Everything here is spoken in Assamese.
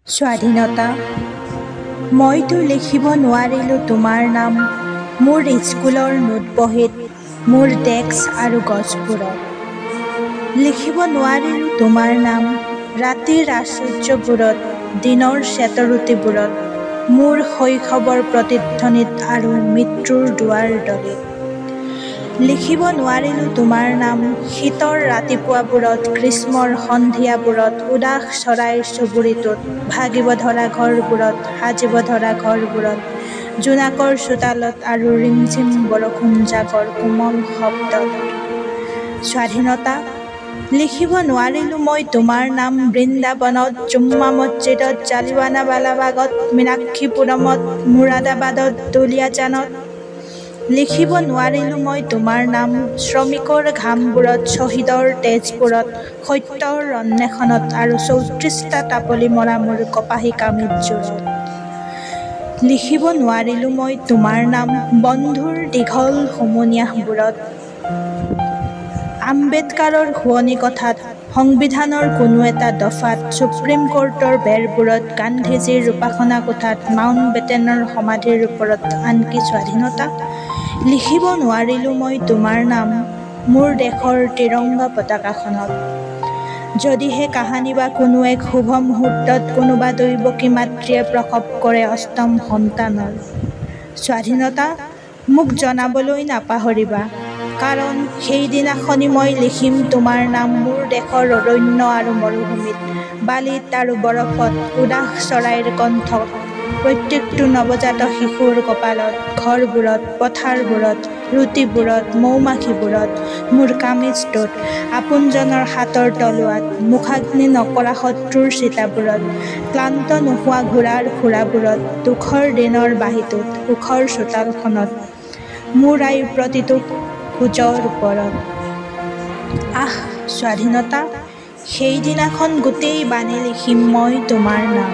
স্বাধীনতা। মইতো লিখিব নোৱাৰিলোঁ তোমাৰ নাম মোৰ স্কুলৰ নোটবহীত, মোৰ ডেস্ক আৰু গছবোৰত। লিখিব নোৱাৰিলোঁ তোমাৰ নাম ৰাতিৰ আশ্চৰ্যবোৰত, দিনৰ চেতৰুটিবোৰত, মোৰ শৈশৱৰ প্ৰতিধ্বনিত আৰু মৃত্যুৰ দুৱাৰদলিত। লিখিব নোৱাৰিলোঁ তোমাৰ নাম শীতৰ ৰাতিপুৱাবোৰত, গ্ৰীষ্মৰ সন্ধিয়াবোৰত, উদাস চৰাইৰ চুবুৰিটোত, ভাগিব ধৰা ঘৰবোৰত, সাজিব ধৰা ঘৰবোৰত, জোনাকৰ চোতালত আৰু ৰিমঝিম বৰষুণজাকৰ কোমল শব্দত। স্বাধীনতা। লিখিব নোৱাৰিলোঁ মই তোমাৰ নাম বৃন্দাবনত, জুম্মা মছজিদত, জালিৱানাৱালাবাগত, মীনাক্ষীপুৰমত, মুৰাদাবাদত, দুলিয়াজানত। লিখিব নোৱাৰিলোঁ মই তোমাৰ নাম শ্ৰমিকৰ ঘামবোৰত, শ্বহীদৰ তেজবোৰত, সত্যৰ অন্বেষণত আৰু ৩৪টা টাপলি মৰা মোৰ কপাহী কামিজযোৰত। লিখিব নোৱাৰিলোঁ মই তোমাৰ নাম বন্ধুৰ দীঘল হুমুনিয়াহবোৰত, আম্বেদকাৰৰ শোৱনি কোঠাত, সংবিধানৰ কোনো এটা দফাত, ছুপ্ৰিম কোৰ্টৰ বেৰবোৰত, গান্ধীজীৰ উপাসনা কোঠাত, মাউণ্টবেটেনৰ সমাধিৰ ওপৰত। আনকি স্বাধীনতা। লিখিব নোৱাৰিলোঁ মই তোমাৰ নাম মোৰ দেশৰ ত্ৰিৰংগা পতাকাখনত। যদিহে কাহানি বা কোনো এক শুভ মুহূৰ্তত কোনোবা দৈৱকী মাতৃয়ে প্ৰসৱ কৰে অষ্টম সন্তানৰ। স্বাধীনতা। মোক জনাবলৈ নাপাহৰিবা, কাৰণ সেইদিনাখনি মই লিখিম তোমাৰ নাম মোৰ দেশৰ অৰণ্য আৰু মৰুভূমিত, বালিত আৰু বৰফত, উদাস চৰাইৰ কণ্ঠত, প্ৰত্যেকটো নৱজাত শিশুৰ কপালত, ঘৰবোৰত, পথাৰবোৰত, ৰুটিবোৰত, মৌমাখিবোৰত, মোৰ কামিজটোত, আপোনজনৰ হাতৰ তলুৱাত, মুখাগ্নি নকৰা শত্ৰুৰ চিতাবোৰত, ক্লান্ত নোহোৱা ঘোঁৰাৰ খুৰাবোৰত, দুখৰ দিনৰ বাঁহীটোত, সুখৰ চোতালখনত, মোৰ আইৰ প্ৰতিটো খোজৰ ওপৰত। আহ স্বাধীনতা। সেইদিনাখন গোটেই বাণী লিখিম মই তোমাৰ নাম।